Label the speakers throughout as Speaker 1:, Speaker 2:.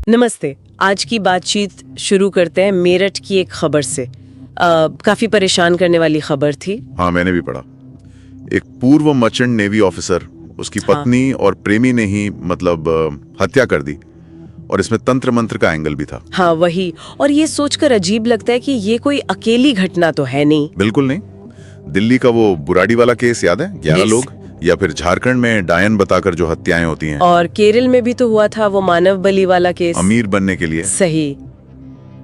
Speaker 1: नमस्ते। आज की बातचीत शुरू करते हैं मेरठ की एक खबर से। काफी परेशान करने वाली खबर थी।
Speaker 2: हाँ, मैंने भी पढ़ा। एक पूर्व मर्चेंट नेवी ऑफिसर, उसकी पत्नी और प्रेमी ने ही हत्या कर दी, और इसमें तंत्र मंत्र का एंगल भी था।
Speaker 1: हाँ वही, और ये सोचकर अजीब लगता है कि ये कोई अकेली घटना तो है नहीं।
Speaker 2: बिल्कुल नहीं। दिल्ली का वो बुराड़ी वाला केस याद है? 11 लोग, या फिर झारखंड में डायन बताकर जो हत्याएं होती हैं,
Speaker 1: और केरल में भी तो हुआ था वो मानव बलि वाला केस,
Speaker 2: अमीर बनने के लिए।
Speaker 1: सही।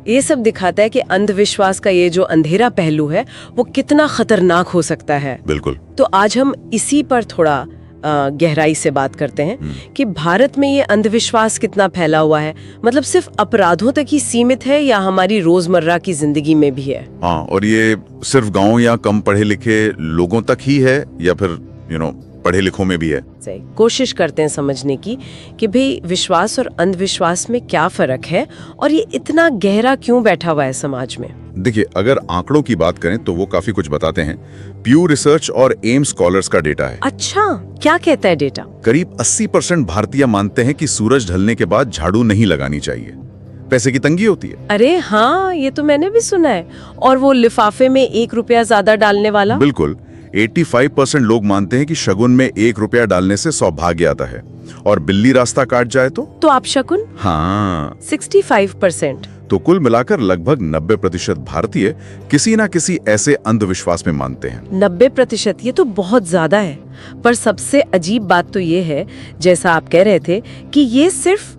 Speaker 1: ये सब दिखाता है कि अंधविश्वास का ये जो अंधेरा पहलू है वो कितना खतरनाक हो सकता है।
Speaker 2: बिल्कुल।
Speaker 1: तो आज हम इसी पर थोड़ा गहराई से बात करते हैं कि भारत में ये अंधविश्वास कितना फैला हुआ है। मतलब सिर्फ अपराधों तक ही सीमित है या हमारी रोजमर्रा की जिंदगी में भी है?
Speaker 2: हाँ, और ये सिर्फ गांव या कम पढ़े लिखे लोगों तक ही है, या फिर पढ़े लिखों में भी है?
Speaker 1: सही। कोशिश करते हैं समझने की कि भाई विश्वास और अंधविश्वास में क्या फर्क है और ये इतना गहरा क्यों बैठा हुआ है समाज में।
Speaker 2: देखिए, अगर आंकड़ों की बात करें तो वो काफी कुछ बताते हैं। प्यू रिसर्च और एम्स स्कॉलर्स का डेटा है।
Speaker 1: अच्छा, क्या कहता है डेटा?
Speaker 2: करीब 80% भारतीय मानते हैं कि सूरज ढलने के बाद झाड़ू नहीं लगानी चाहिए, पैसे की तंगी होती है।
Speaker 1: अरे हाँ, ये तो मैंने भी सुना है। और वो लिफाफे में 1 रुपया ज्यादा डालने वाला?
Speaker 2: बिल्कुल। 85% लोग मानते हैं कि शगुन में 1 रुपया डालने से सौभाग्य आता है, और बिल्ली रास्ता काट जाए तो
Speaker 1: आप शकुन?
Speaker 2: हाँ,
Speaker 1: 65%।
Speaker 2: तो कुल मिलाकर लगभग 90% भारतीय किसी ना किसी ऐसे अंधविश्वास में मानते हैं।
Speaker 1: 90%, ये तो बहुत ज्यादा है। पर सबसे अजीब बात तो ये है, जैसा आप कह रहे थे, कि ये सिर्फ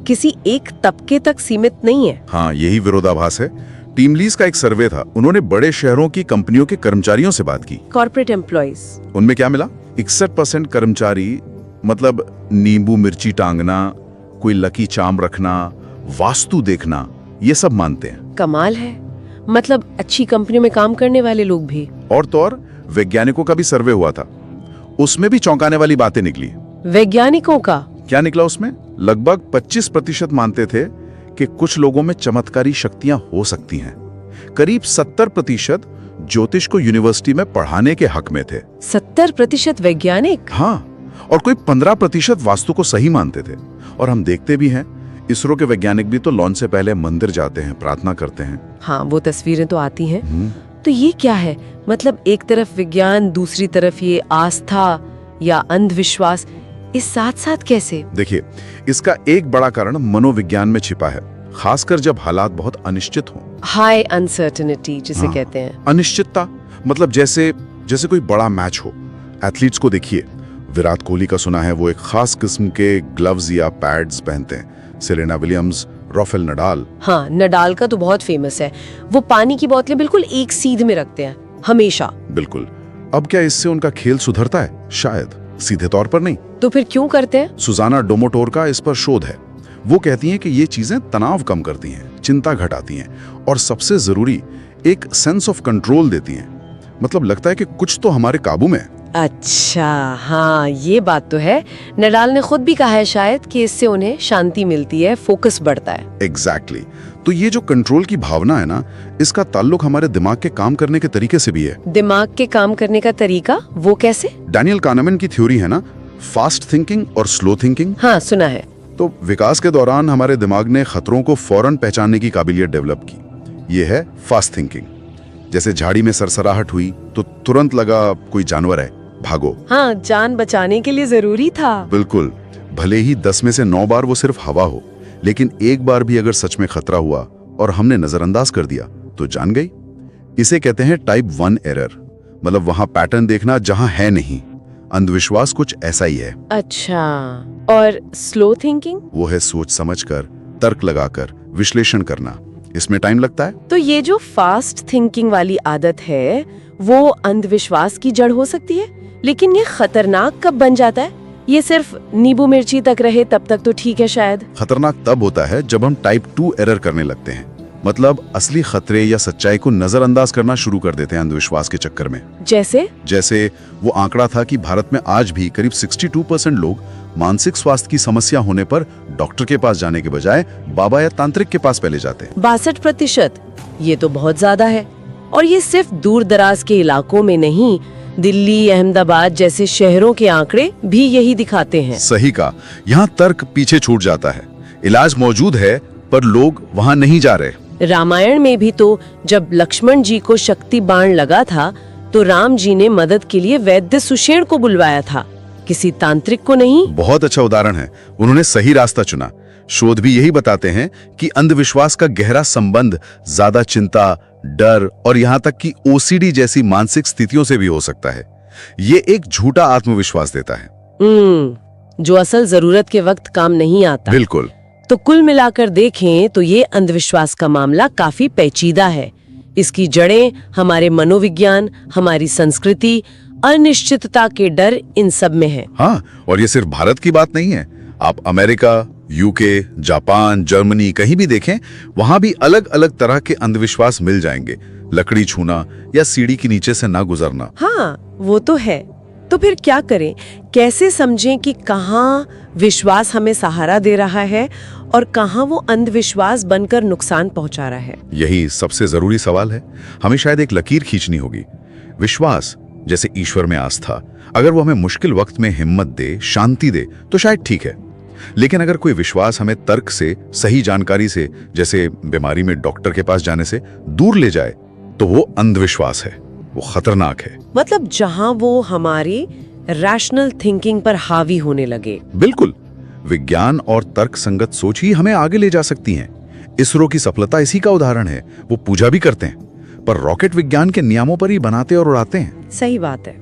Speaker 1: किसी एक तबके तक सीमित नहीं है।
Speaker 2: हाँ, यही विरोधाभास है। टीम लीज का एक सर्वे था, उन्होंने बड़े शहरों की कंपनियों के कर्मचारियों से बात की।
Speaker 1: Corporate employees.
Speaker 2: उनमें क्या मिला? 61% कर्मचारी नींबू मिर्ची टांगना, कोई लकी चार्म रखना, वास्तु देखना, ये सब मानते हैं।
Speaker 1: कमाल है। मतलब अच्छी कंपनियों में काम करने वाले लोग भी।
Speaker 2: और तो और वैज्ञानिकों का भी सर्वे हुआ था, उसमें भी चौंकाने वाली बातें निकली।
Speaker 1: वैज्ञानिकों का
Speaker 2: क्या निकला उसमें? लगभग 25% मानते थे कि कुछ लोगों में चमत्कारी शक्तियां हो सकती हैं। करीब 70% ज्योतिष को यूनिवर्सिटी में पढ़ाने के हक में थे।
Speaker 1: 70% वैज्ञानिक?
Speaker 2: हाँ, और कोई 15% वास्तु को सही मानते थे। और हम देखते भी हैं, इसरो के वैज्ञानिक भी तो लॉन्च से पहले मंदिर जाते हैं, प्रार्थना करते हैं।
Speaker 1: हाँ, वो तस्वीरें तो आती हैं। तो ये क्या है? मतलब एक तरफ विज्ञान, दूसरी तरफ ये आस्था या अंधविश्वास, इस साथ साथ कैसे? देखिए,
Speaker 2: इसका एक बड़ा कारण मनोविज्ञान में छिपा है, खासकर जब हालात बहुत अनिश्चित हों।
Speaker 1: हाई अनसर्टेनिटी जिसे कहते हैं।
Speaker 2: अनिश्चितता मतलब जैसे कोई बड़ा मैच हो। एथलीट्स को देखिए, विराट कोहली का सुना है वो एक खास किस्म के ग्लव्स या पैड्स पहनते हैं। Serena Williams, Rafael Nadal.
Speaker 1: हाँ, नडाल का तो बहुत फेमस है। वो पानी की बोतलें बिल्कुल एक सीध में रखते हैं हमेशा।
Speaker 2: बिल्कुल। अब क्या इससे उनका खेल सुधरता है? शायद, सीधे तौर पर नहीं।
Speaker 1: तो फिर क्यों करते हैं?
Speaker 2: सुजाना डोमोटोर का इस पर शोध है। वो कहती हैं कि ये चीजें तनाव कम करती हैं, चिंता घटाती हैं, और सबसे जरूरी एक सेंस ऑफ कंट्रोल देती हैं। मतलब लगता है कि कुछ तो हमारे काबू में है।
Speaker 1: अच्छा, हाँ, ये बात तो है। नडाल ने खुद भी कहा है शायद कि इससे उन्हें शांति मिलती है, फोकस बढ़ता है।
Speaker 2: एग्जैक्टली। तो ये जो कंट्रोल की भावना है ना, इसका ताल्लुक हमारे दिमाग के काम करने के तरीके से भी है।
Speaker 1: दिमाग के काम करने का तरीका? वो कैसे?
Speaker 2: डैनियल काहनेमैन की थ्योरी है ना, फास्ट थिंकिंग और स्लो थिंकिंग।
Speaker 1: हाँ, सुना है।
Speaker 2: तो विकास के दौरान हमारे दिमाग ने खतरों को फौरन पहचानने की काबिलियत डेवलप की। ये है फास्ट थिंकिंग। जैसे झाड़ी में सरसराहट हुई तो तुरंत लगा कोई जानवर है, भागो।
Speaker 1: हाँ, जान बचाने के लिए जरूरी था।
Speaker 2: बिल्कुल। भले ही 10 में से 9 बार वो सिर्फ हवा हो, लेकिन एक बार भी अगर सच में खतरा हुआ और हमने नजरअंदाज कर दिया तो जान गई। इसे कहते हैं टाइप 1 एरर। मतलब वहां पैटर्न देखना जहां है नहीं। अंधविश्वास कुछ ऐसा ही है।
Speaker 1: अच्छा, और स्लो थिंकिंग?
Speaker 2: वो है सोच समझकर, तर्क लगाकर विश्लेषण करना। इसमें टाइम लगता है।
Speaker 1: तो ये जो फास्ट थिंकिंग वाली आदत है वो अंधविश्वास की जड़ हो सकती है, लेकिन ये खतरनाक कब बन जाता है? ये सिर्फ नींबू मिर्ची तक रहे तब तक तो ठीक है शायद।
Speaker 2: खतरनाक तब होता है जब हम टाइप 2 एरर करने लगते हैं। मतलब असली खतरे या सच्चाई को नजरअंदाज करना शुरू कर देते हैं अंधविश्वास के चक्कर में।
Speaker 1: जैसे
Speaker 2: वो आंकड़ा था कि भारत में आज भी करीब 62% लोग मानसिक स्वास्थ्य की समस्या होने पर डॉक्टर के पास जाने के बजाय बाबा या तांत्रिक के पास पहले जाते हैं।
Speaker 1: 62%, ये तो बहुत ज्यादा है। और ये सिर्फ दूर दराज के इलाकों में नहीं, दिल्ली, अहमदाबाद जैसे शहरों के आंकड़े भी यही दिखाते हैं।
Speaker 2: सही कहा। यहाँ तर्क पीछे छूट जाता है। इलाज मौजूद है पर लोग वहां नहीं जा रहे।
Speaker 1: रामायण में भी तो जब लक्ष्मण जी को शक्ति बाण लगा था तो राम जी ने मदद के लिए वैद्य सुषेण को बुलवाया था, किसी तांत्रिक को नहीं।
Speaker 2: बहुत अच्छा उदाहरण है, उन्होंने सही रास्ता चुना। शोध भी यही बताते हैं कि अंधविश्वास का गहरा संबंध ज्यादा चिंता, डर और यहाँ तक कि ओसीडी जैसी मानसिक स्थितियों से भी हो सकता है। ये एक झूठा आत्मविश्वास देता है
Speaker 1: जो असल जरूरत के वक्त काम नहीं आता।
Speaker 2: बिल्कुल।
Speaker 1: तो कुल मिलाकर देखें तो ये अंधविश्वास का मामला काफी पेचीदा है। इसकी जड़ें हमारे मनोविज्ञान, हमारी संस्कृति, अनिश्चितता के डर, इन सब में है।
Speaker 2: हाँ, और ये सिर्फ भारत की बात नहीं है। आप अमेरिका, यूके, जापान, जर्मनी कहीं भी देखें, वहां भी अलग अलग तरह के अंधविश्वास मिल जाएंगे। लकड़ी छूना या सीढ़ी के नीचे से ना गुजरना।
Speaker 1: हाँ, वो तो है। तो फिर क्या करें? कैसे समझें कि कहाँ विश्वास हमें सहारा दे रहा है और कहाँ वो अंधविश्वास बनकर नुकसान पहुंचा रहा है?
Speaker 2: यही सबसे जरूरी सवाल है। हमें शायद एक लकीर खींचनी होगी। विश्वास, जैसे ईश्वर में आस्था, अगर वो हमें मुश्किल वक्त में हिम्मत दे, शांति दे, तो शायद ठीक है। लेकिन अगर कोई विश्वास हमें तर्क से, सही जानकारी से, जैसे बीमारी में डॉक्टर के पास जाने से दूर ले जाए, तो वो अंधविश्वास है, वो खतरनाक है।
Speaker 1: मतलब जहां वो हमारी रैशनल थिंकिंग पर हावी होने लगे।
Speaker 2: बिल्कुल। विज्ञान और तर्क संगत सोच ही हमें आगे ले जा सकती हैं। इसरो की सफलता इसी का उदाहरण है। वो पूजा भी करते हैं, पर रॉकेट विज्ञान के नियमों पर ही बनाते और उड़ाते हैं।
Speaker 1: सही बात है।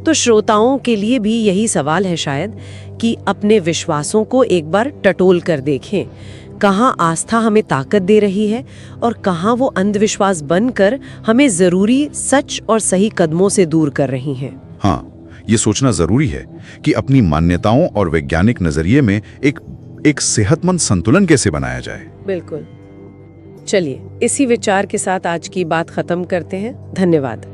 Speaker 1: तो श्रोताओं के लिए भी यही सवाल है शायद, कि अपने विश्वासों को एक बार टटोल कर देखें। कहाँ आस्था हमें ताकत दे रही है और कहाँ वो अंधविश्वास बनकर हमें जरूरी सच और सही कदमों से दूर कर रही हैं।
Speaker 2: हाँ, ये सोचना जरूरी है कि अपनी मान्यताओं और वैज्ञानिक नजरिए में एक सेहतमंद संतुलन कैसे बनाया जाए।
Speaker 1: बिल्कुल। चलिए, इसी विचार के साथ आज की बात खत्म करते हैं। धन्यवाद।